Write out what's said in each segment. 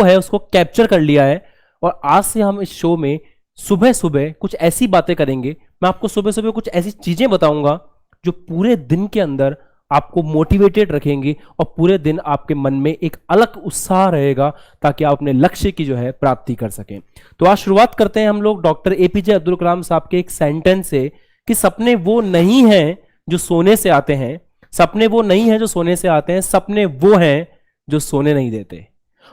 है उसको कैप्चर कर लिया है। और आज से हम इस शो में सुबह सुबह कुछ ऐसी बातें करेंगे, मैं आपको सुबह सुबह कुछ ऐसी चीजें बताऊंगा जो पूरे दिन के अंदर आपको मोटिवेटेड रखेंगे और पूरे दिन आपके मन में एक अलग उत्साह रहेगा ताकि आप अपने लक्ष्य की जो है प्राप्ति कर सकें। तो आज शुरुआत करते हैं हम लोग डॉक्टर एपीजे अब्दुल कलाम साहब के एक सेंटेंस से कि सपने वो नहीं हैं जो सोने से आते हैं, सपने वो नहीं हैं जो सोने से आते हैं, सपने वो हैं जो सोने नहीं देते।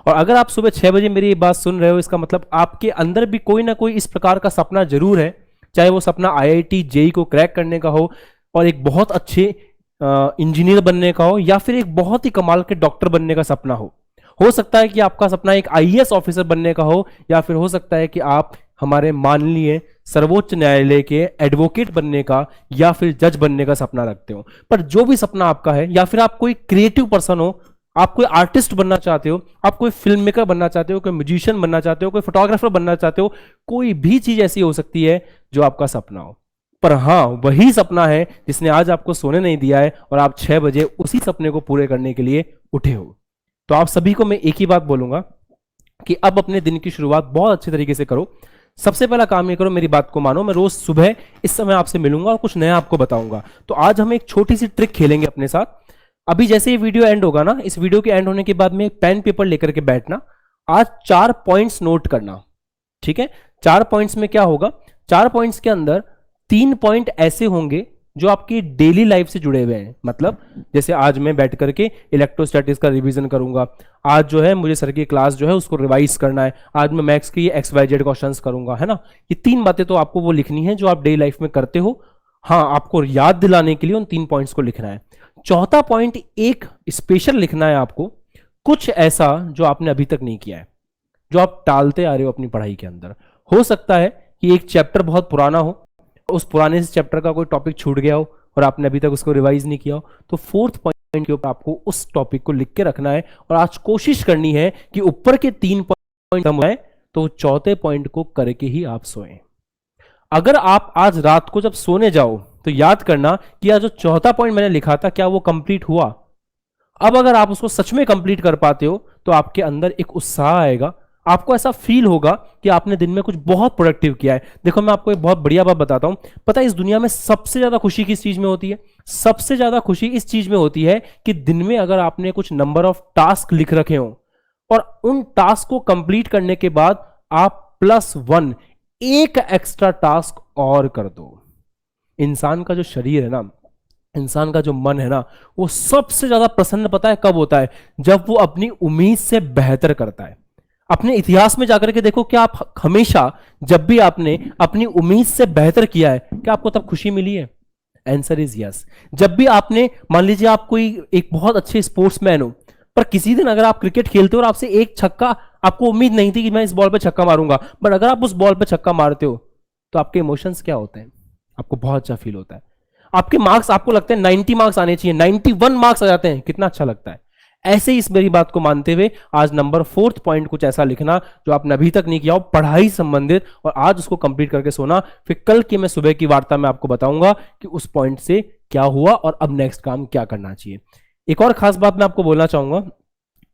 और अगर आप सुबह 6 बजे मेरी ये बात सुन रहे हो, इसका मतलब आपके अंदर भी कोई ना कोई इस प्रकार का सपना जरूर है, चाहे वो सपना आईआईटी जेई को क्रैक करने का हो और एक बहुत अच्छे इंजीनियर बनने का हो, या फिर एक बहुत ही कमाल के डॉक्टर बनने का सपना हो सकता है कि आपका सपना एक आईएएस ऑफिसर बनने का हो, या फिर हो सकता है कि आप हमारे माननीय सर्वोच्च न्यायालय के एडवोकेट बनने का या फिर जज बनने का सपना रखते हो। पर जो भी सपना आपका है, या फिर आप कोई क्रिएटिव पर्सन हो, आप कोई आर्टिस्ट बनना चाहते हो, आप कोई फिल्म मेकर बनना चाहते हो, कोई म्यूजिशियन बनना चाहते हो, कोई फोटोग्राफर बनना चाहते हो, कोई भी चीज ऐसी हो सकती है जो आपका सपना हो। पर हाँ, वही सपना है जिसने आज आपको सोने नहीं दिया है और आप 6 बजे उसी सपने को पूरे करने के लिए उठे हो। तो आप सभी को मैं एक ही बात बोलूंगा कि अब अपने दिन की शुरुआत बहुत अच्छे तरीके से करो। सबसे पहला काम ये करो, मेरी बात को मानो, मैं रोज सुबह इस समय आपसे मिलूंगा और कुछ नया आपको बताऊंगा। तो आज हम एक छोटी सी ट्रिक खेलेंगे अपने साथ। अभी जैसे ये वीडियो एंड होगा ना, इस वीडियो के एंड होने के बाद में एक पेन पेपर लेकर के बैठना, आज 4 पॉइंट्स नोट करना, ठीक है। 4 पॉइंट्स में क्या होगा, 4 पॉइंट्स के अंदर 3 पॉइंट ऐसे होंगे जो आपकी डेली लाइफ से जुड़े हुए हैं। मतलब जैसे आज मैं बैठ करके इलेक्ट्रोस्टैटिक्स का रिवीजन करूंगा, आज जो है मुझे सर की क्लास जो है उसको रिवाइज करना है, आज मैं मैथ्स के ये XYZ क्वेश्चंस करूंगा, है ना। ये 3 बातें तो आपको वो लिखनी है जो आप डेली लाइफ में करते हो। हाँ, आपको याद दिलाने के लिए उन 3 पॉइंट्स को लिखना है। चौथा पॉइंट एक स्पेशल लिखना है आपको, कुछ ऐसा जो आपने अभी तक नहीं किया है, जो आप टालते आ रहे हो अपनी पढ़ाई के अंदर। हो सकता है कि एक चैप्टर बहुत पुराना हो, उस पुराने से चैप्टर का कोई टॉपिक छूट गया हो और आपने अभी तक उसको रिवाइज नहीं किया हो, तो 4th पॉइंट के ऊपर आपको उस टॉपिक को लिख के रखना है और आज कोशिश करनी है कि ऊपर के 3 पॉइंट कम आए तो 4थे पॉइंट को करके ही आप सोएं। अगर आप आज रात को जब सोने जाओ तो याद करना कि आज जो 4था पॉइंट मैंने लिखा था क्या वो कंप्लीट हुआ। अब अगर आप उसको सच में कंप्लीट कर पाते हो तो आपके अंदर एक उत्साह आएगा, आपको ऐसा फील होगा कि आपने दिन में कुछ बहुत प्रोडक्टिव किया है। देखो मैं आपको एक बहुत बढ़िया बात बताता हूं, पता है इस दुनिया में सबसे ज्यादा खुशी किस चीज में होती है? सबसे ज्यादा खुशी इस चीज में होती है कि दिन में अगर आपने कुछ नंबर ऑफ टास्क लिख रखे हो और उन टास्क को कंप्लीट करने के बाद आप +1 एक एक्स्ट्रा टास्क और कर दो। इंसान का जो शरीर है ना, इंसान का जो मन है ना, वो सबसे ज्यादा प्रसन्न पता है कब होता है? जब वो अपनी उम्मीद से बेहतर करता है। अपने इतिहास में जाकर के देखो, क्या आप हमेशा जब भी आपने अपनी उम्मीद से बेहतर किया है, क्या आपको तब खुशी मिली है? Answer is yes. जब भी आपने, मान लीजिए आप कोई एक बहुत अच्छे स्पोर्ट्समैन हो, पर किसी दिन अगर आप क्रिकेट खेलते हो और आपसे एक छक्का, आपको उम्मीद नहीं थी कि मैं इस बॉल पे छक्का मारूंगा, बट अगर आप उस बॉल पे छक्का मारते हो तो आपके इमोशंस क्या होते हैं? आपको बहुत अच्छा फील होता है। आपके मार्क्स, आपको लगता है 90 मार्क्स आने चाहिए, 91 मार्क्स आ जाते हैं, कितना अच्छा लगता है। ऐसे ही इस मेरी बात को मानते हुए आज नंबर 4th पॉइंट कुछ ऐसा लिखना जो आपने अभी तक नहीं किया हो, पढ़ाई संबंधित, और आज उसको कंप्लीट करके सोना। फिर कल की मैं सुबह की वार्ता में आपको बताऊंगा कि उस पॉइंट से क्या हुआ और अब नेक्स्ट काम क्या करना चाहिए। एक और खास बात मैं आपको बोलना चाहूंगा,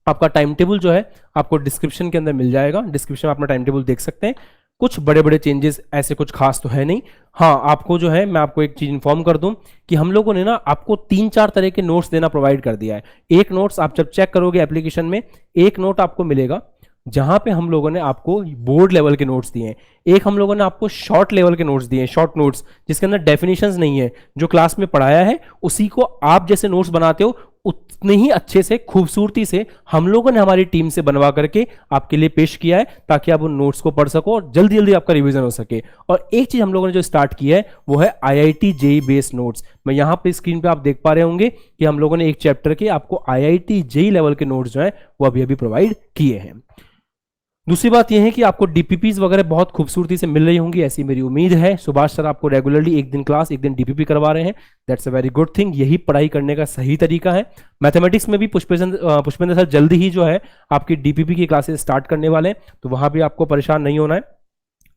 आपका टाइम टेबल जो है आपको डिस्क्रिप्शन के अंदर मिल जाएगा। डिस्क्रिप्शन में अपना टाइम टेबल देख सकते हैं। कुछ बड़े बड़े चेंजेस ऐसे कुछ खास तो है नहीं। हाँ, आपको जो है मैं आपको एक चीज इन्फॉर्म कर दूं कि हम लोगों ने ना आपको 3-4 तरह के नोट्स देना प्रोवाइड कर दिया है। एक नोट्स आप जब चेक करोगे एप्लीकेशन में, एक नोट आपको मिलेगा जहां पे हम लोगों ने आपको बोर्ड लेवल के नोट्स दिए हैं, एक हम लोगों ने आपको शॉर्ट लेवल के नोट्स दिए हैं, शॉर्ट नोट्स जिसके अंदर डेफिनेशंस नहीं है, जो क्लास में पढ़ाया है उसी को आप जैसे नोट्स बनाते हो उतने ही अच्छे से, खूबसूरती से हम लोगों ने हमारी टीम से बनवा करके आपके लिए पेश किया है, ताकि आप उन नोट्स को पढ़ सको और जल्दी जल्दी आपका रिवीजन हो सके। और एक चीज हम लोगों ने जो स्टार्ट की है वो है IIT JEE बेस्ड नोट्स। मैं यहां पे स्क्रीन पे आप देख पा रहे होंगे कि हम लोगों ने एक चैप्टर के आपको IIT JEE लेवल के नोट्स जो है वो अभी अभी प्रोवाइड किए हैं। दूसरी बात यह है कि आपको डीपीपीज वगैरह बहुत खूबसूरती से मिल रही होंगी, ऐसी मेरी उम्मीद है। सुभाष सर आपको रेगुलरली एक दिन क्लास एक दिन डीपीपी करवा रहे हैं, that's a very good thing. यही पढ़ाई करने का सही तरीका है। मैथमेटिक्स में भी पुष्पेंद्र सर जल्दी ही जो है आपकी डीपीपी की क्लासेस स्टार्ट करने वाले हैं, तो वहां भी आपको परेशान नहीं होना है।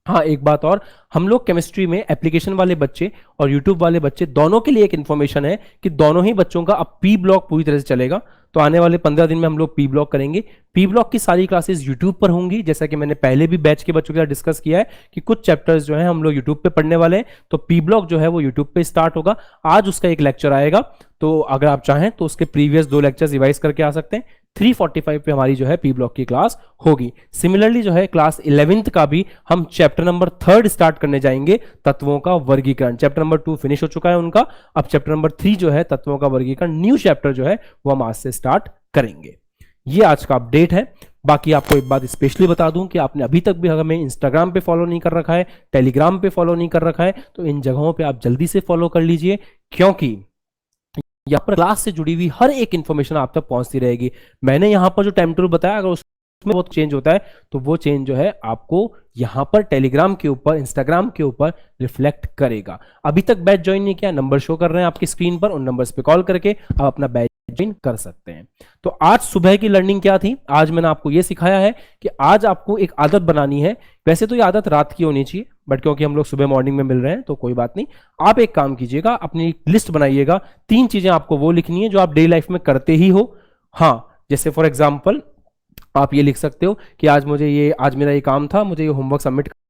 हाँ, एक बात और, हम लोग केमिस्ट्री में एप्लीकेशन वाले बच्चे और यूट्यूब वाले बच्चे दोनों के लिए एक इन्फॉर्मेशन है कि दोनों ही बच्चों का अब पी ब्लॉक पूरी तरह से चलेगा। तो आने वाले 15 दिन में हम लोग पी ब्लॉक करेंगे। पी ब्लॉक की सारी क्लासेस यूट्यूब पर होंगी, जैसा कि मैंने पहले भी बैच के बच्चों के साथ डिस्कस किया है कि कुछ चैप्टर्स जो है हम लोग यूट्यूब पे पढ़ने वाले हैं, तो पी ब्लॉक जो है वो यूट्यूब पे स्टार्ट होगा। आज उसका एक लेक्चर आएगा, तो अगर आप चाहें तो उसके प्रीवियस 2 लेक्चर्स रिवाइज करके आ सकते हैं। 3:45 पे हमारी जो है पी ब्लॉक की क्लास होगी। सिमिलरली जो है क्लास 11th का भी हम चैप्टर नंबर 3 स्टार्ट करने जाएंगे, तत्वों का वर्गीकरण। चैप्टर नंबर 2 फिनिश हो चुका है उनका, अब चैप्टर नंबर 3 जो है तत्वों का वर्गीकरण, न्यू चैप्टर जो है वो हम आज से स्टार्ट करेंगे। ये आज का अपडेट है। बाकी आपको एक बात स्पेशली बता दूं कि आपने अभी तक भी हमें इंस्टाग्राम पे फॉलो नहीं कर रखा है, टेलीग्राम पे फॉलो नहीं कर रखा है, तो इन जगहों पे आप जल्दी से फॉलो कर लीजिए, क्योंकि यहाँ पर क्लास से जुड़ी हुई हर एक इंफॉर्मेशन आप तक पहुंचती रहेगी। मैंने यहाँ पर जो टाइम टेबल बताया, अगर उसमें बहुत चेंज होता है तो वो चेंज जो है आपको यहाँ पर टेलीग्राम के ऊपर, इंस्टाग्राम के ऊपर रिफ्लेक्ट करेगा। अभी तक बैच ज्वाइन नहीं किया, नंबर शो कर रहे हैं आपकी स्क्रीन पर, उन नंबर्स पे कॉल करके आप अपना बैच ज्वाइन कर सकते हैं। तो आज सुबह की लर्निंग क्या थी? आज मैंने आपको ये सिखाया है कि आज आपको एक आदत बनानी है। वैसे तो ये आदत रात की होनी चाहिए, बट क्योंकि हम लोग सुबह मॉर्निंग में मिल रहे हैं तो कोई बात नहीं। आप एक काम कीजिएगा, अपनी लिस्ट बनाइएगा, 3 चीजें आपको वो लिखनी है जो आप डेली लाइफ में करते ही हो। हाँ, जैसे फॉर एग्जाम्पल आप ये लिख सकते हो कि आज मेरा ये काम था, मुझे ये होमवर्क सबमिट